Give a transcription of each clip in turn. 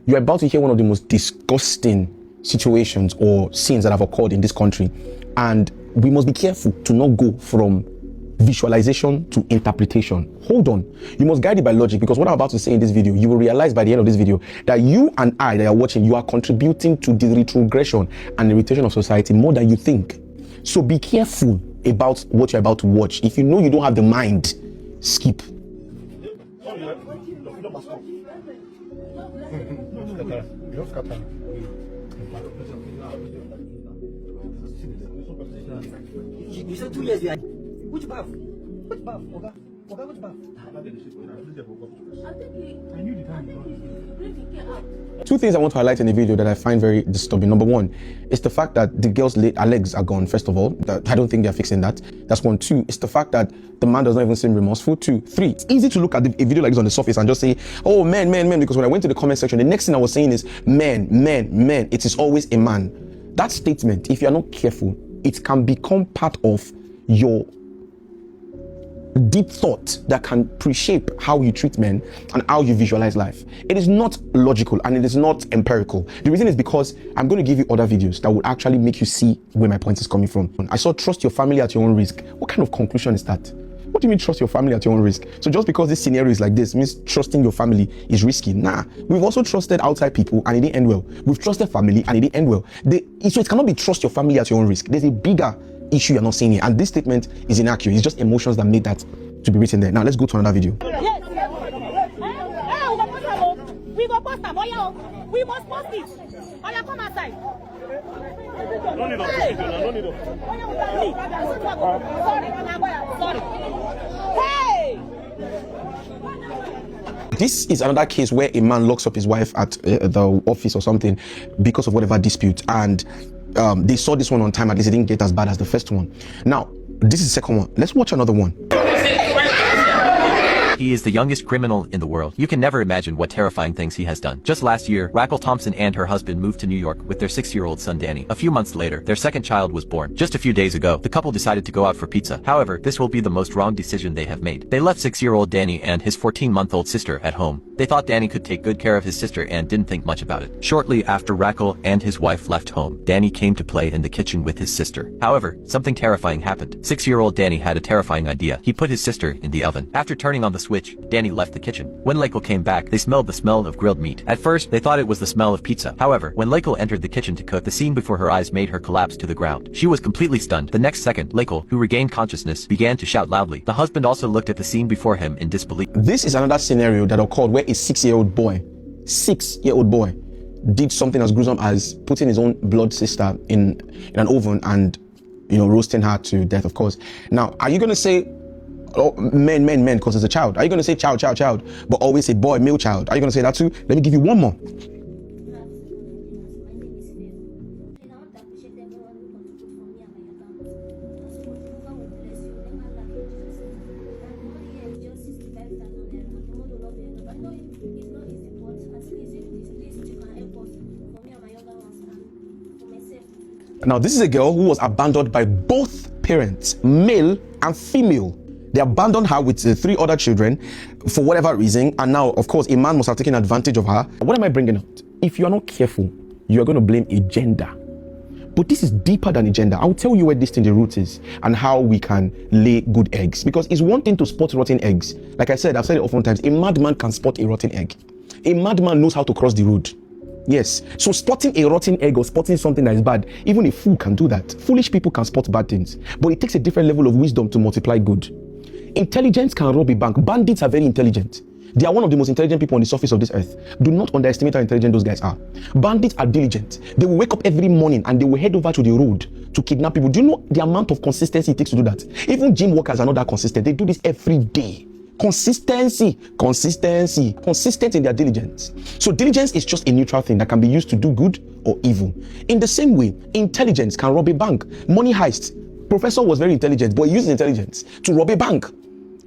You're about to hear one of the most disgusting situations or scenes that have occurred in this country. And we must be careful to not go from visualization to interpretation. Hold on. You must guide it by logic, because what I'm about to say in this video, you will realize by the end of this video that you and I that are watching, you are contributing to the retrogression and irritation of society more than you think. So be careful about what you're about to watch. If you know you don't have the mind, skip. You said 2 years there. Which bath? Which bath? Oga, which bath? Two things I want to highlight in the video that I find very disturbing. Number one, is the fact that the girl's legs are gone, first of all. I don't think they're fixing that. That's one. Two, it's the fact that the man does not even seem remorseful. Two, three, it's easy to look at a video like this on the surface and just say, oh, men, because when I went to the comment section, the next thing I was saying is men. It is always a man. That statement, if you are not careful, it can become part of your deep thought that can reshape how you treat men and how you visualize life. It is not logical and it is not empirical. The reason is because I'm going to give you other videos that will actually make you see where my point is coming from. I saw trust your family at your own risk. What kind of conclusion is that? What do you mean trust your family at your own risk? So just because this scenario is like this means trusting your family is risky? Nah. We've also trusted outside people and it didn't end well. We've trusted family and it didn't end well. So it cannot be trust your family at your own risk. There's a bigger issue you're not seeing here, and this statement is inaccurate. It's just emotions that made that to be written there. Now let's go to another video. Yes. We go post them. We must post this. Come outside. No need Sorry. Hey! This is another case where a man locks up his wife at the office or something because of whatever dispute, and they saw this one on time. At least it didn't get as bad as the first one. Now, this is the second one. Let's watch another one. He is the youngest criminal in the world. You can never imagine what terrifying things he has done. Just last year, Raquel Thompson and her husband moved to New York with their 6-year-old son Danny. A few months later, their second child was born. Just a few days ago, the couple decided to go out for pizza. However, this will be the most wrong decision they have made. They left 6-year-old Danny and his 14-month-old sister at home. They thought Danny could take good care of his sister and didn't think much about it. Shortly after Raquel and his wife left home, Danny came to play in the kitchen with his sister. However, something terrifying happened. 6-year-old Danny had a terrifying idea. He put his sister in the oven. After turning on the switch, Danny left the kitchen. When Lakel came back, they smelled the smell of grilled meat. At first, they thought it was the smell of pizza. However, when Lakel entered the kitchen to cook, the scene before her eyes made her collapse to the ground. She was completely stunned. The next second, Lakel, who regained consciousness, began to shout loudly. The husband also looked at the scene before him in disbelief. This is another scenario that occurred where a 6-year-old boy did something as gruesome as putting his own blood sister in an oven and, roasting her to death, of course. Now, are you going to say, oh, men, because it's a child? Are you going to say child, but always say boy, male child? Are you going to say that too? Let me give you one more. Now, this is a girl who was abandoned by both parents, male and female. They abandoned her with 3 other children for whatever reason. And now, of course, a man must have taken advantage of her. What am I bringing out? If you are not careful, you are going to blame a gender. But this is deeper than a gender. I'll tell you where this thing, the root is, and how we can lay good eggs. Because it's one thing to spot rotten eggs. Like I said, I've said it often times, a madman can spot a rotten egg. A madman knows how to cross the road. Yes. So spotting a rotten egg or spotting something that is bad, even a fool can do that. Foolish people can spot bad things. But it takes a different level of wisdom to multiply good. Intelligence can rob a bank. Bandits are very intelligent. They are one of the most intelligent people on the surface of this earth. Do not underestimate how intelligent those guys are. Bandits are diligent. They will wake up every morning and they will head over to the road to kidnap people. Do you know the amount of consistency it takes to do that? Even gym workers are not that consistent. They do this every day. Consistent in their diligence. So diligence is just a neutral thing that can be used to do good or evil. In the same way, intelligence can rob a bank. Money heist. Professor was very intelligent, but he used his intelligence to rob a bank.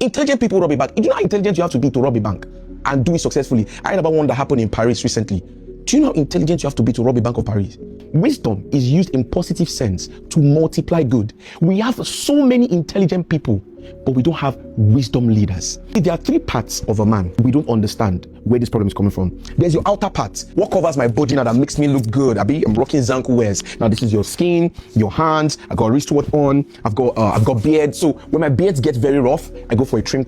Intelligent people rob a bank. Do you know how intelligent you have to be to rob a bank and do it successfully? I heard about one that happened in Paris recently. Do you know how intelligent you have to be to rob a bank of Paris? Wisdom is used in positive sense to multiply good. We have so many intelligent people but we don't have wisdom leaders. There are three parts of a man we don't understand where this problem is coming from. There's your outer part. What covers my body now that makes me look good? I'm rocking Zanku wears. Now this is your skin, your hands. I got a wristwatch on. I've got beard. So when my beard gets very rough, I go for a trim.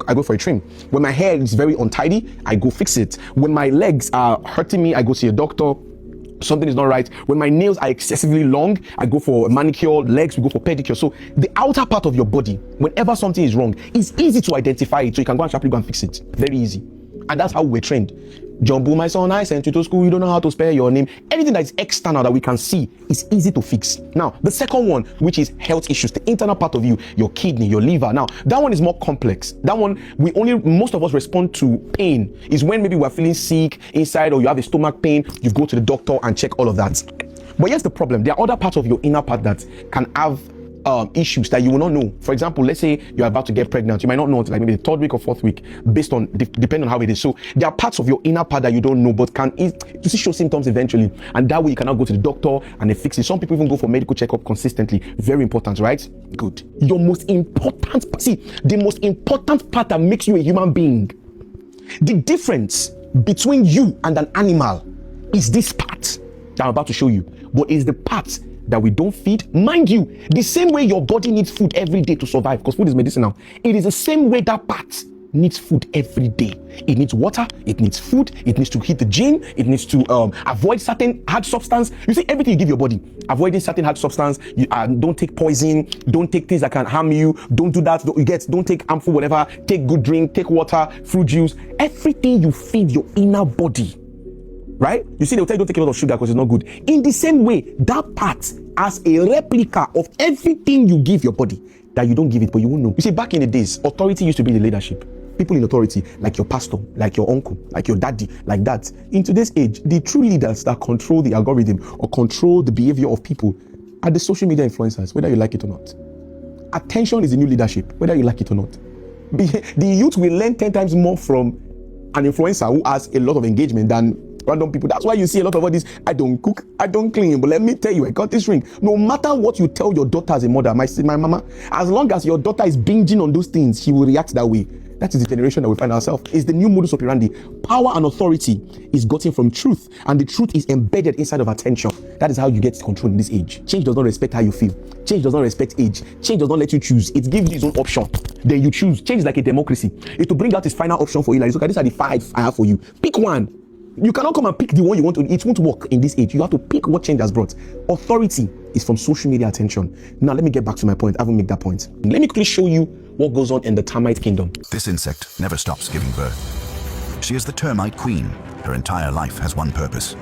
When my hair is very untidy, I go fix it. When my legs are hurting me, I go see a doctor. Something is not right. When my nails are excessively long, I go for a manicure. Legs, we go for pedicure. So the outer part of your body, whenever something is wrong, it's easy to identify it. So you can go and sharply go and fix it. Very easy. And that's how we're trained. Jumbo, my son, I sent you to school. You don't know how to spell your name. Anything that is external that we can see is easy to fix. Now, the second one, which is health issues, the internal part of you, your kidney, your liver. Now, that one is more complex. That one, most of us respond to pain. Is when maybe we're feeling sick inside or you have a stomach pain, you go to the doctor and check all of that. But here's the problem. There are other parts of your inner part that can have issues that you will not know. For example, let's say you're about to get pregnant. You might not know until like maybe the third week or fourth week, based on depending on how it is. So there are parts of your inner part that you don't know, but can show symptoms eventually, and that way you cannot go to the doctor and they fix it. Some people even go for medical checkup consistently. Very important, right? Good. The most important part that makes you a human being, the difference between you and an animal is this part that I'm about to show you, but it's the part that we don't feed. Mind you, the same way your body needs food every day to survive, because food is medicinal, it is the same way that part needs food every day. It needs water, it needs food, it needs to hit the gym, it needs to avoid certain hard substance. You see, everything you give your body, avoiding certain hard substance. You don't take poison, don't take things that can harm you, don't do that, don't take harmful whatever, take good drink, take water, fruit juice, everything you feed your inner body. Right? You see, they'll tell you don't take a lot of sugar because it's not good. In the same way, that part as a replica of everything you give your body that you don't give it, but you won't know. You see, back in the days, authority used to be the leadership. People in authority, like your pastor, like your uncle, like your daddy, like that. In today's age, the true leaders that control the algorithm or control the behavior of people are the social media influencers, whether you like it or not. Attention is the new leadership, whether you like it or not. The youth will learn 10 times more from an influencer who has a lot of engagement than random people. That's why you see a lot of all this, I don't cook, I don't clean, but let me tell you, I got this ring. No matter what you tell your daughter as a mother, my mama, as long as your daughter is binging on those things, she will react that way. That is the generation that we find ourselves. It's the new modus operandi. Power and authority is gotten from truth, and the truth is embedded inside of attention. That is how you get control in this age. Change does not respect how you feel. Change does not respect age. Change does not let you choose. It gives you its own option. Then you choose. Change is like a democracy. It will bring out its final option for you. Like, okay, these are the 5 I have for you. Pick one. You cannot come and pick the one you want to. It won't work in this age. You have to pick what change has brought. Authority is from social media attention. Now, let me get back to my point. I haven't made that point. Let me quickly show you what goes on in the termite kingdom. This insect never stops giving birth. She is the termite queen. Her entire life has one purpose: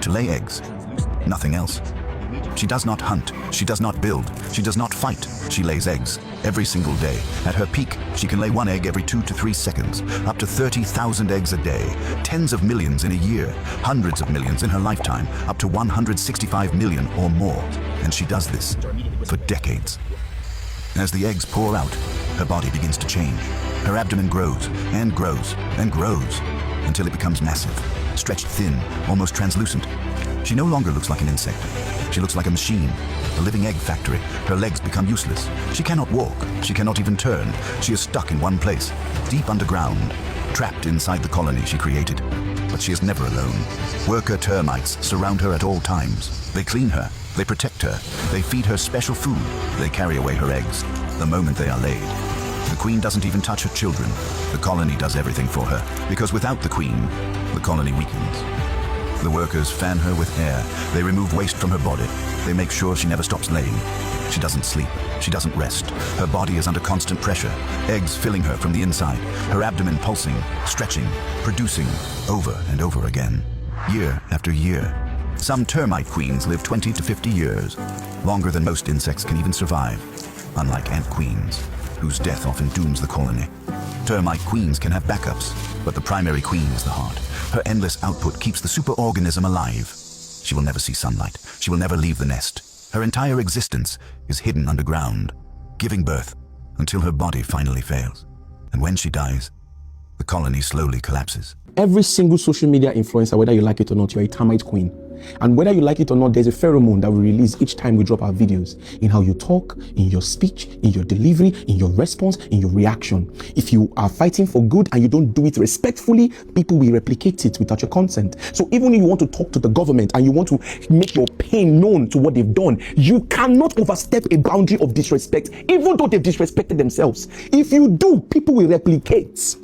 to lay eggs, nothing else. She does not hunt, she does not build, she does not fight. She lays eggs every single day. At her peak, she can lay one egg every 2 to 3 seconds, up to 30,000 eggs a day, tens of millions in a year, hundreds of millions in her lifetime, up to 165 million or more. And she does this for decades. As the eggs pour out, her body begins to change. Her abdomen grows and grows and grows until it becomes massive, stretched thin, almost translucent. She no longer looks like an insect. She looks like a machine, a living egg factory. Her legs become useless. She cannot walk. She cannot even turn. She is stuck in one place, deep underground, trapped inside the colony she created. But she is never alone. Worker termites surround her at all times. They clean her. They protect her. They feed her special food. They carry away her eggs the moment they are laid. The queen doesn't even touch her children. The colony does everything for her, because without the queen, the colony weakens. The workers fan her with air. They remove waste from her body. They make sure she never stops laying. She doesn't sleep. She doesn't rest. Her body is under constant pressure, eggs filling her from the inside, her abdomen pulsing, stretching, producing over and over again, year after year. Some termite queens live 20 to 50 years, longer than most insects can even survive, unlike ant queens, whose death often dooms the colony. Termite queens can have backups, but the primary queen is the heart. Her endless output keeps the superorganism alive. She will never see sunlight. She will never leave the nest. Her entire existence is hidden underground, giving birth until her body finally fails. And when she dies, the colony slowly collapses. Every single social media influencer, whether you like it or not, you're a termite queen. And whether you like it or not, there's a pheromone that we release each time we drop our videos, in how you talk, in your speech, in your delivery, in your response, in your reaction. If you are fighting for good and you don't do it respectfully, people will replicate it without your consent. So even if you want to talk to the government and you want to make your pain known to what they've done, you cannot overstep a boundary of disrespect, even though they've disrespected themselves. If you do, people will replicate.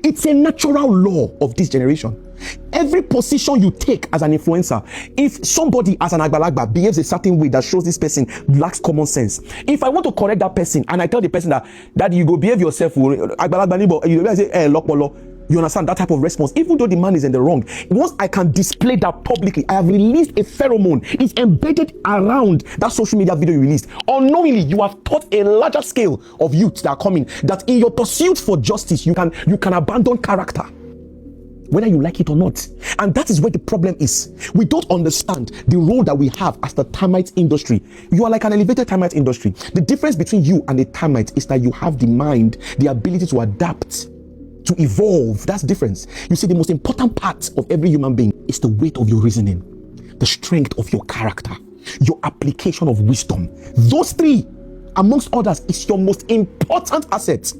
It's a natural law of this generation. Every position you take as an influencer, if somebody as an agbalagba behaves a certain way that shows this person lacks common sense, if I want to correct that person and I tell the person that you go behave yourself, agbalagba, you say, lokpolo, you understand that type of response, even though the man is in the wrong. Once I can display that publicly, I have released a pheromone. It's embedded around that social media video you released. Unknowingly, you have taught a larger scale of youth that are coming that in your pursuit for justice, you can abandon character, whether you like it or not. And that is where the problem is. We don't understand the role that we have as the termite industry. You are like an elevated termite industry. The difference between you and a termite is that you have the mind, the ability to adapt, to evolve. That's the difference. You see, the most important part of every human being is the weight of your reasoning, the strength of your character, your application of wisdom. Those three, amongst others, is your most important asset.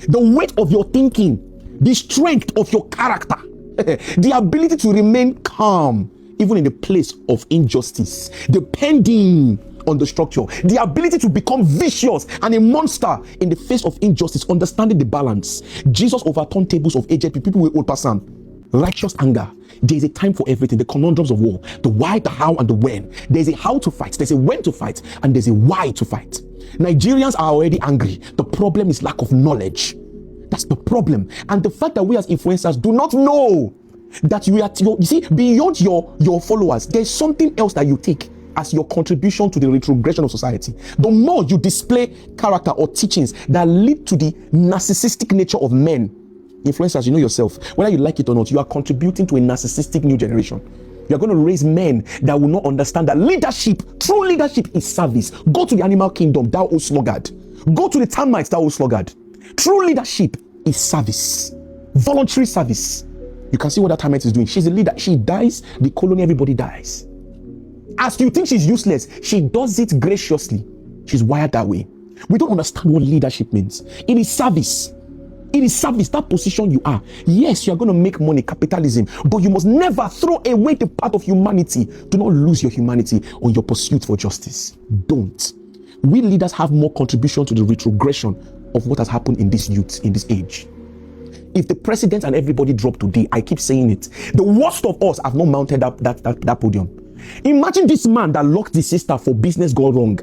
The weight of your thinking, the strength of your character, the ability to remain calm even in the place of injustice, depending on the structure, the ability to become vicious and a monster in the face of injustice, understanding the balance. Jesus overturned tables of aged people with old person. Righteous anger. There is a time for everything. The conundrums of war, the why, the how, and the when. There's a how to fight, there's a when to fight, and there's a why to fight. Nigerians are already angry. The problem is lack of knowledge. That's the problem. And the fact that we as influencers do not know that you see, beyond your followers, there's something else that you take as your contribution to the retrogression of society. The more you display character or teachings that lead to the narcissistic nature of men, influencers, you know yourself, whether you like it or not, you are contributing to a narcissistic new generation. You are going to raise men that will not understand that leadership, true leadership, is service. Go to the animal kingdom, thou O sluggard. Go to the termites, thou O sluggard. True leadership is service, voluntary service. You can see what that termite is doing. She's a leader. She dies, the colony, everybody dies. As you think she's useless, she does it graciously. She's wired that way. We don't understand what leadership means. It is service. It is service, that position you are. Yes, you are going to make money, capitalism, but you must never throw away the part of humanity. Do not lose your humanity on your pursuit for justice. Don't. We leaders have more contribution to the retrogression of what has happened in this youth, in this age. If the president and everybody drop today, I keep saying it, the worst of us have not mounted up that podium. Imagine this man that locked his sister for business gone wrong.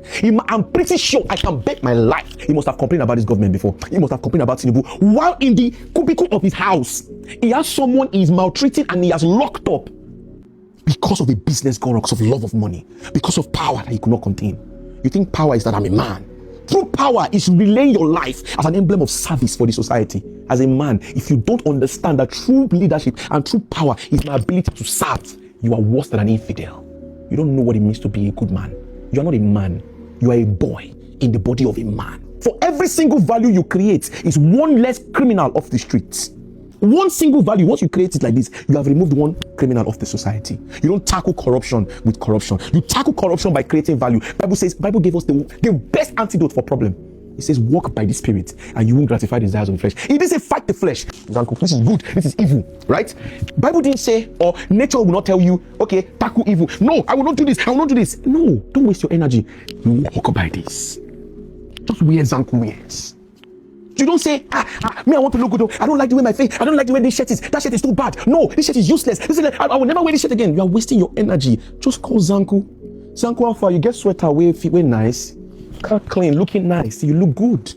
I'm pretty sure, I can bet my life, he must have complained about his government before. He must have complained about Tinubu. While in the cubicle of his house, he has someone he is maltreating and he has locked up because of the business gone wrong, because of love of money, because of power that he could not contain. You think power is that I'm a man? True power is relaying your life as an emblem of service for the society. As a man, if you don't understand that true leadership and true power is my ability to serve, you are worse than an infidel. You don't know what it means to be a good man. You are not a man. You are a boy in the body of a man. For every single value you create is one less criminal off the streets. One single value, once you create it like this, you have removed one criminal off the society. You don't tackle corruption with corruption. You tackle corruption by creating value. Bible gave us the best antidote for problem. It says, walk by the Spirit and you won't gratify the desires of the flesh. It didn't say fight the flesh. This is good, this is evil, right? Bible didn't say, or nature will not tell you, okay, tackle evil. No, I will not do this, I will not do this. No, don't waste your energy. You walk by this. Just wear Zanku wears. You don't say, me, I want to look good. I don't like the way my face, I don't like the way this shirt is. That shirt is too bad. No, this shirt is useless. I will never wear this shirt again. You are wasting your energy. Just call Zanku. Zanku Alpha, you get sweater, wear nice. Car clean, looking nice, you look good.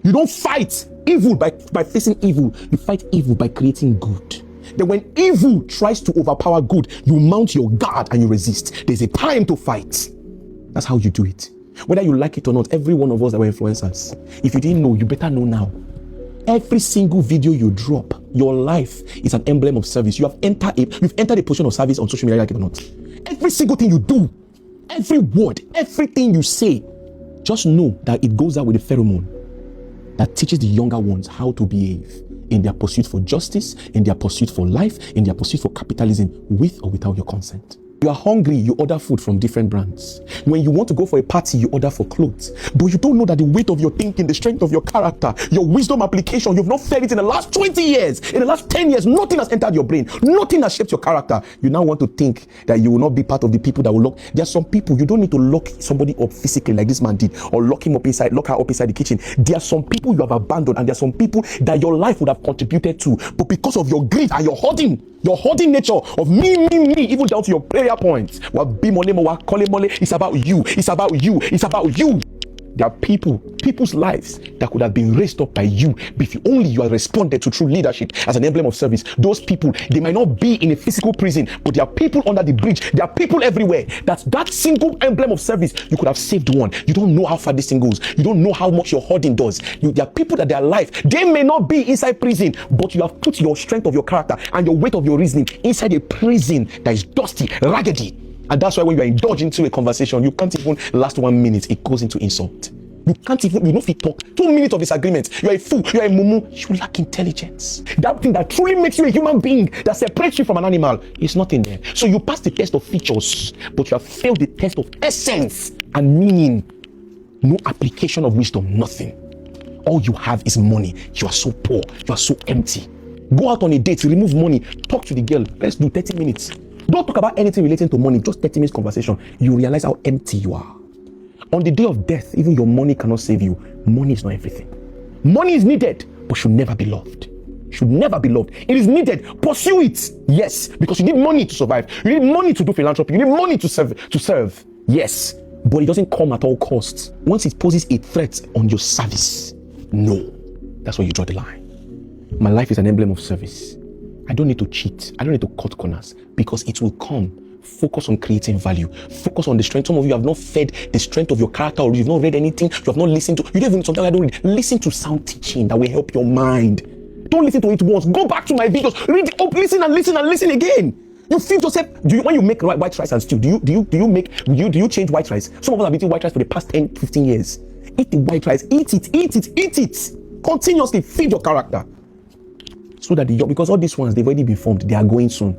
You don't fight evil by facing evil. You fight evil by creating good. Then when evil tries to overpower good, you mount your guard and you resist. There's a time to fight. That's how you do it. Whether you like it or not, every one of us that were influencers, if you didn't know, you better know now. Every single video you drop, your life is an emblem of service. You've entered a position of service on social media, like it or not. Every single thing you do, every word, everything you say, just know that it goes out with a pheromone that teaches the younger ones how to behave in their pursuit for justice, in their pursuit for life, in their pursuit for capitalism, with or without your consent. You are hungry, you order food from different brands. When you want to go for a party, you order for clothes. But you don't know that the weight of your thinking, the strength of your character, your wisdom application, you've not felt it in the last 20 years. In the last 10 years, nothing has entered your brain. Nothing has shaped your character. You now want to think that you will not be part of the people that will lock. There are some people, you don't need to lock somebody up physically like this man did, or lock him up inside, lock her up inside the kitchen. There are some people you have abandoned, and there are some people that your life would have contributed to. But because of your greed and your hoarding nature of me, even down to your prayer points. It's about you. It's about you. It's about you. There are people's lives that could have been raised up by you if only you had responded to true leadership as an emblem of service. Those people, they might not be in a physical prison, but there are people under the bridge. There are people everywhere. That single emblem of service, you could have saved one. You don't know how far this thing goes. You don't know how much your hoarding does. There are people that their life, they may not be inside prison, but you have put your strength of your character and your weight of your reasoning inside a prison that is dusty, raggedy. And that's why when you are indulged into a conversation, you can't even last 1 minute. It goes into insult. You can't even, you know, if you talk 2 minutes of disagreement, you are a fool, you are a mumu, you lack intelligence. That thing that truly makes you a human being, that separates you from an animal, is nothing there. So you pass the test of features, but you have failed the test of essence and meaning. No application of wisdom, nothing. All you have is money. You are so poor, you are so empty. Go out on a date, remove money, talk to the girl, let's do 30 minutes. Don't talk about anything relating to money, just 30 minutes conversation. You realize how empty you are. On the day of death, even your money cannot save you. Money is not everything. Money is needed, but should never be loved. Should never be loved. It is needed. Pursue it. Yes, because you need money to survive. You need money to do philanthropy. You need money to serve. Yes, but it doesn't come at all costs. Once it poses a threat on your service, no. That's where you draw the line. My life is an emblem of service. I don't need to cheat. I don't need to cut corners because it will come. Focus on creating value. Focus on the strength. Some of you have not fed the strength of your character, or you've not read anything. You have not listened to. You don't even sometimes I don't read. Listen to sound teaching that will help your mind. Don't listen to it once. Go back to my videos. Read it up. Listen and listen and listen again. You feed yourself. When you make white rice and stew, do you change white rice? Some of us have been eating white rice for the past 10, 15 years. Eat the white rice. Eat it. Continuously feed your character. So that because all these ones, they've already been formed, they are going soon.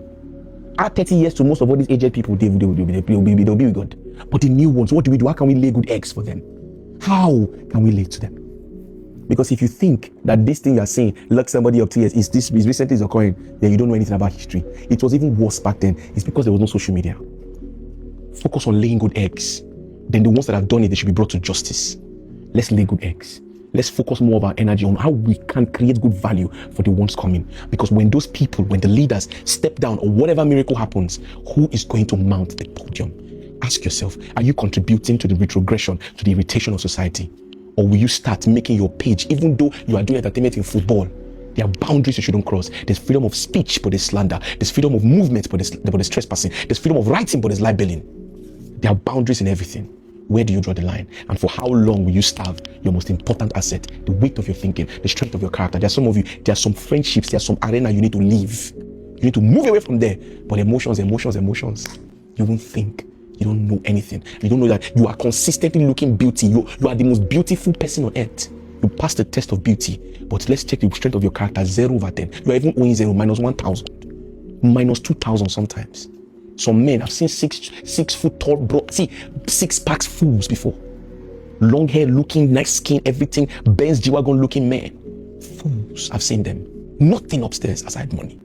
Add 30 years to most of all these aged people, they'll be with God. But the new ones, what do we do? How can we lay good eggs for them? How can we lay to them? Because if you think that this thing you are saying, look somebody up to years, is recently is occurring, then you don't know anything about history. It was even worse back then. It's because there was no social media. Focus on laying good eggs. Then the ones that have done it, they should be brought to justice. Let's lay good eggs. Let's focus more of our energy on how we can create good value for the ones coming. Because when those people, when the leaders step down or whatever miracle happens, who is going to mount the podium? Ask yourself, are you contributing to the retrogression, to the irritation of society? Or will you start making your page, even though you are doing entertainment in football? There are boundaries you shouldn't cross. There's freedom of speech, but there's slander. There's freedom of movement, but there's trespassing. There's freedom of writing, but there's libeling. There are boundaries in everything. Where do you draw the line? And for how long will you starve your most important asset, the weight of your thinking, the strength of your character? There are some of you, there are some friendships, there are some arena you need to leave. You need to move away from there. But emotions. You won't think. You don't know anything. You don't know that you are consistently looking beauty. You are the most beautiful person on earth. You pass the test of beauty. But let's check the strength of your character, 0 over 10. You are even owing 0, minus 1,000, minus 2,000 sometimes. Some men, I've seen 6 foot tall, bro. See, 6 packs fools before. Long hair looking, nice skin, everything. Benz G-Wagon looking men. Fools, I've seen them. Nothing upstairs aside money.